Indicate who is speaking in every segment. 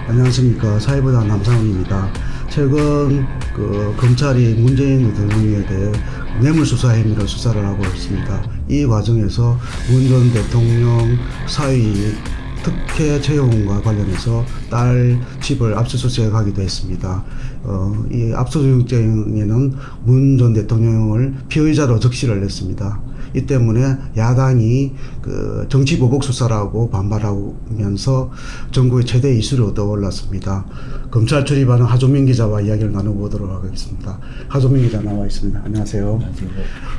Speaker 1: 안녕하십니까. 사회부장 남상훈입니다. 최근 검찰이 문재인 대통령에 대해 뇌물수사 혐의로 수사를 하고 있습니다. 이 과정에서 문 전 대통령 사위 특혜 채용과 관련해서 딸 집을 압수수색하기도 했습니다. 이 압수수색에는 문 전 대통령을 피의자로 적시를 했습니다. 이 때문에 야당이 정치보복 수사라고 반발하면서 전국의 최대 이슈로 떠올랐습니다. 검찰 출입하는 하종민 기자와 이야기를 나눠보도록 하겠습니다. 하종민 기자 나와 있습니다. 안녕하세요.
Speaker 2: 안녕하세요.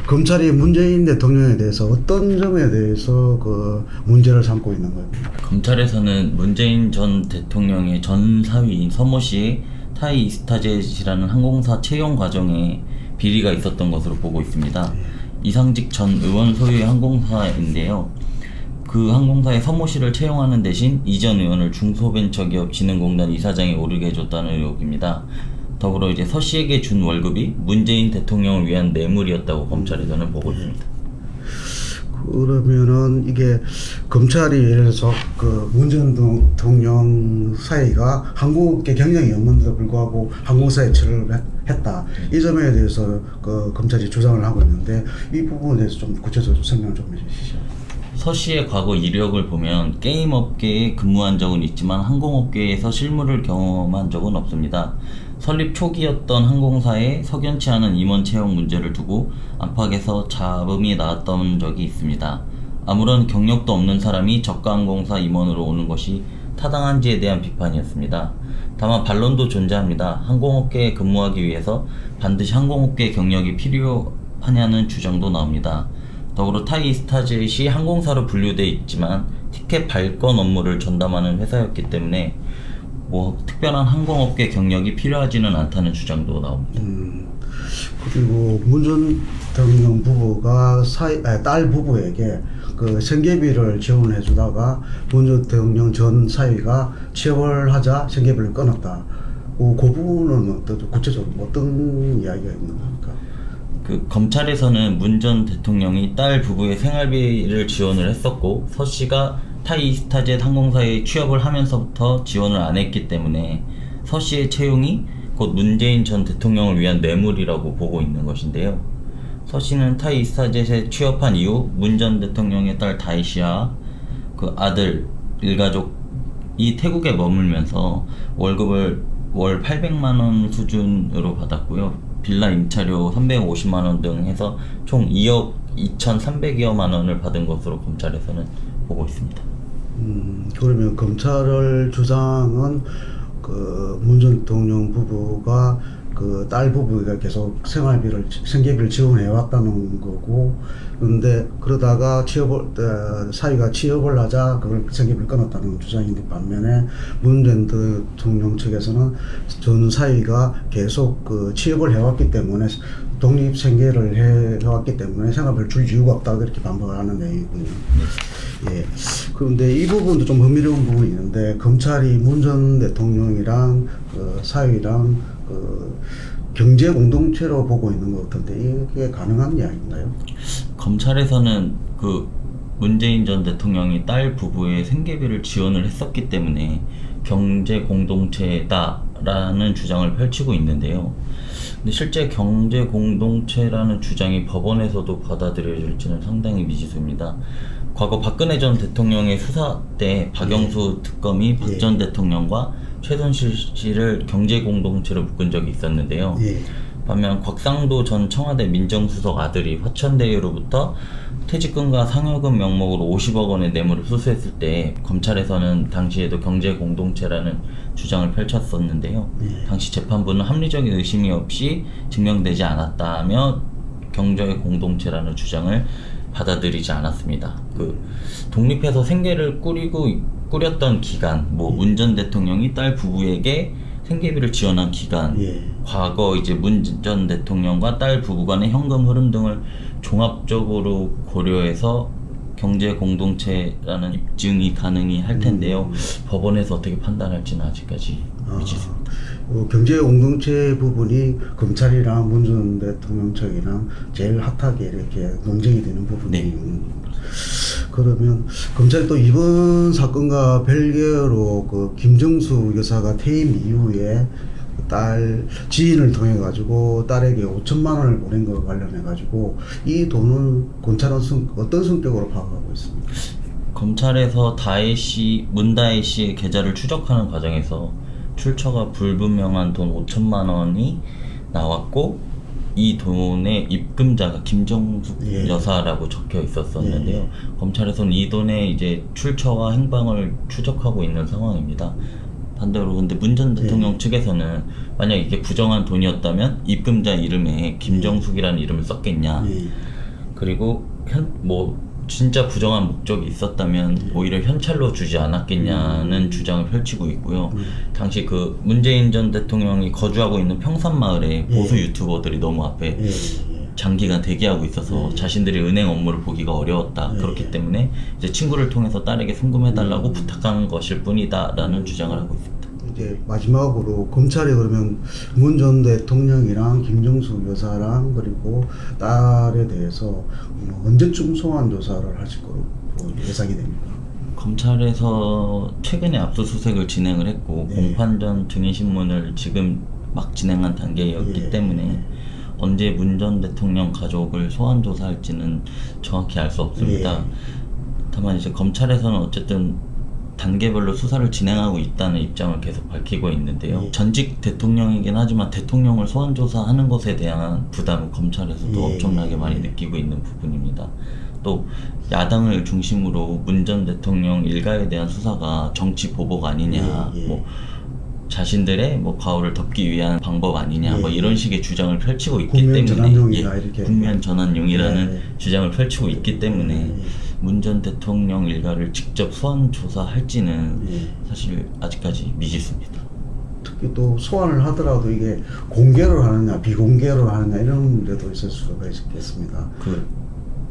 Speaker 1: 검찰이 문재인 대통령에 대해서 어떤 점에 대해서 문제를 삼고 있는 거예요?
Speaker 2: 검찰에서는 문재인 전 대통령의 전 사위인 서모 씨의 타이 이스타젯이라는 항공사 채용 과정에 비리가 있었던 것으로 보고 있습니다. 이상직 전 의원 소유의 항공사인데요. 그 항공사에 서모 씨를 채용하는 대신 이전 의원을 중소벤처기업진흥공단 이사장에 오르게 해줬다는 의혹입니다. 더불어 이제 서 씨에게 준 월급이 문재인 대통령을 위한 뇌물이었다고 검찰에서는 보고 있습니다.
Speaker 1: 그러면은 이게 검찰이 예를 들어서 문 전 대통령 사이가 항공업계 경력이 없는데도 불구하고 항공사에 출입을 했다. 이 점에 대해서 검찰이 주장을 하고 있는데 이 부분에 대해서 좀 구체적으로 설명 좀 해주시죠.
Speaker 2: 서 씨의 과거 이력을 보면 게임업계에 근무한 적은 있지만 항공업계에서 실무를 경험한 적은 없습니다. 설립 초기였던 항공사에 석연치 않은 임원 채용 문제를 두고 안팎에서 잡음이 나왔던 적이 있습니다. 아무런 경력도 없는 사람이 저가항공사 임원으로 오는 것이 타당한지에 대한 비판이었습니다. 다만 반론도 존재합니다. 항공업계에 근무하기 위해서 반드시 항공업계 경력이 필요하냐는 주장도 나옵니다. 더불어 타이 이스타젯이 항공사로 분류돼 있지만 티켓 발권 업무를 전담하는 회사였기 때문에 특별한 항공업계 경력이 필요하지는 않다는 주장도 나옵니다.
Speaker 1: 그리고 문 전 대통령 부부가 딸 부부에게 생계비를 지원을 해주다가 문 전 대통령 전 사위가 취업을 하자 생계비를 끊었다. 그 부분은 구체적으로 어떤 이야기가 있는 겁니까?
Speaker 2: 검찰에서는 문 전 대통령이 딸 부부의 생활비를 지원을 했었고 서 씨가 타이 이스타젯 항공사에 취업을 하면서부터 지원을 안 했기 때문에 서 씨의 채용이 곧 문재인 전 대통령을 위한 뇌물이라고 보고 있는 것인데요. 서 씨는 타이 이스타젯에 취업한 이후 문 전 대통령의 딸 다희 씨와 그 아들 일가족이 태국에 머물면서 월급을 월 800만 원 수준으로 받았고요. 빌라 임차료 350만원 등 해서 총 2억 2,300여만 원을 받은 것으로 검찰에서는 보고 있습니다.
Speaker 1: 그러면 검찰의 주장은 문 전 대통령 부부가 딸 부부가 계속 생계비를 지원해 왔다는 거고, 그런데 그러다가 사위가 취업을 하자 그걸 생계비를 끊었다는 주장인데, 반면에 문 전 대통령 측에서는 전 사위가 계속 취업을 해왔기 때문에 독립 생계를 해왔기 때문에 생활비를 줄 이유가 없다, 그렇게 반박을 하는 내용이군요. 예. 그런데 이 부분도 좀 흥미로운 부분이 있는데, 검찰이 문 전 대통령이랑 사위랑 경제 공동체로 보고 있는 것 같은데 이게 가능한 이야기인가요?
Speaker 2: 검찰에서는 문재인 전 대통령이 딸 부부의 생계비를 지원을 했었기 때문에 경제 공동체다라는 주장을 펼치고 있는데요. 근데 실제 경제 공동체라는 주장이 법원에서도 받아들여질지는 상당히 미지수입니다. 과거 박근혜 전 대통령의 수사 때 박영수 특검이 박 전 대통령과 최순실 씨를 경제 공동체로 묶은 적이 있었는데요. 반면 곽상도 전 청와대 민정수석 아들이 화천대유로부터 퇴직금과 상여금 명목으로 50억 원의 뇌물을 수수했을 때 검찰에서는 당시에도 경제 공동체라는 주장을 펼쳤었는데요. 당시 재판부는 합리적인 의심이 없이 증명되지 않았다며 경제 공동체라는 주장을 받아들이지 않았습니다. 독립해서 생계를 꾸렸던 기간, 문 전 대통령이 딸 부부에게 생계비를 지원한 기간, 과거 이제 문 전 대통령과 딸 부부 간의 현금 흐름 등을 종합적으로 고려해서 경제 공동체라는 입증이 가능이 할 텐데요. 법원에서 어떻게 판단할지는 아직까지 미지수입니다.
Speaker 1: 경제 공동체 부분이 검찰이랑 문 전 대통령 측이랑 제일 핫하게 이렇게 논쟁이 되는 부분이 있는 겁니다. 그러면 검찰이 또 이번 사건과 별개로 그 김정수 여사가 퇴임 이후에 딸 지인을 통해 가지고 딸에게 5천만 원을 보낸 거 관련해 가지고 이 돈은 검찰은 어떤 성격으로 파악하고 있습니까?
Speaker 2: 검찰에서 문다혜 씨의 계좌를 추적하는 과정에서 출처가 불분명한 돈 5천만 원이 나왔고, 이 돈의 입금자가 김정숙
Speaker 1: 예.
Speaker 2: 여사라고 적혀 있었었는데요.
Speaker 1: 예.
Speaker 2: 검찰에서는 이 돈의 이제 출처와 행방을 추적하고 있는 상황입니다. 반대로 근데 문 전 대통령
Speaker 1: 예.
Speaker 2: 측에서는 만약 이게 부정한 돈이었다면 입금자 이름에 김정숙이라는 이름을 썼겠냐.
Speaker 1: 예.
Speaker 2: 그리고 진짜 부정한 목적이 있었다면 오히려 현찰로 주지 않았겠냐는 주장을 펼치고 있고요. 당시 그 문재인 전 대통령이 거주하고 있는 평산마을에 보수 유튜버들이 너무 앞에
Speaker 1: 예.
Speaker 2: 장기간 대기하고 있어서 자신들이 은행 업무를 보기가 어려웠다. 그렇기 때문에 이제 친구를 통해서 딸에게 송금해달라고 부탁한 것일 뿐이다라는 주장을 하고 있습니다.
Speaker 1: 이제 마지막으로 검찰이 그러면 문 전 대통령이랑 김정수 여사랑 그리고 딸에 대해서 언제쯤 소환 조사를 하실 거로 예상이 됩니다.
Speaker 2: 검찰에서 최근에 압수수색을 진행을 했고
Speaker 1: 네.
Speaker 2: 공판전 증인신문을 지금 막 진행한 단계였기
Speaker 1: 예.
Speaker 2: 때문에 언제 문 전 대통령 가족을 소환 조사할지는 정확히 알 수 없습니다.
Speaker 1: 예.
Speaker 2: 다만 이제 검찰에서는 어쨌든 단계별로 수사를 진행하고 있다는 입장을 계속 밝히고 있는데요.
Speaker 1: 예.
Speaker 2: 전직 대통령이긴 하지만 대통령을 소환 조사하는 것에 대한 부담을 검찰에서도
Speaker 1: 예.
Speaker 2: 엄청나게 많이 느끼고 있는 부분입니다. 또 야당을 중심으로 문 전 대통령 일가에 대한 수사가 정치 보복 아니냐,
Speaker 1: 예. 예.
Speaker 2: 자신들의 과오를 덮기 위한 방법 아니냐,
Speaker 1: 예.
Speaker 2: 이런 식의 주장을 펼치고 있기
Speaker 1: 국면
Speaker 2: 때문에
Speaker 1: 전환용이다, 이렇게.
Speaker 2: 국면 전환용이라는
Speaker 1: 예.
Speaker 2: 주장을 펼치고 있기 때문에 문 전 대통령 일가를 직접 소환 조사할지는
Speaker 1: 예.
Speaker 2: 사실 아직까지 미지수입니다.
Speaker 1: 특히 또 소환을 하더라도 이게 공개로 하느냐 비공개로 하느냐 이런 데도 있을 수가 있겠습니다.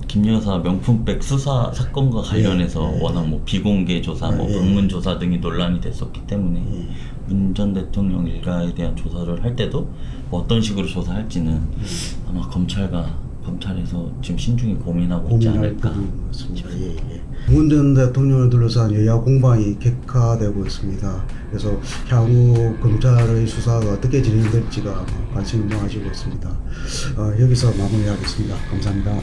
Speaker 2: 김 여사 명품백 수사 사건과 관련해서
Speaker 1: 예.
Speaker 2: 워낙 비공개 조사,
Speaker 1: 예.
Speaker 2: 방문 조사 등이 논란이 됐었기 때문에
Speaker 1: 예.
Speaker 2: 문 전 대통령 일가에 대한 조사를 할 때도 어떤 식으로 조사할지는 아마 검찰에서 지금 신중히 고민하고 있지
Speaker 1: 고민할
Speaker 2: 않을까.
Speaker 1: 부분인 것 같습니다. 예, 예. 문 전 대통령을 둘러싼 여야 공방이 격화되고 있습니다. 그래서 향후 검찰의 수사가 어떻게 진행될지가 관심을 모아지고 있습니다. 여기서 마무리하겠습니다. 감사합니다.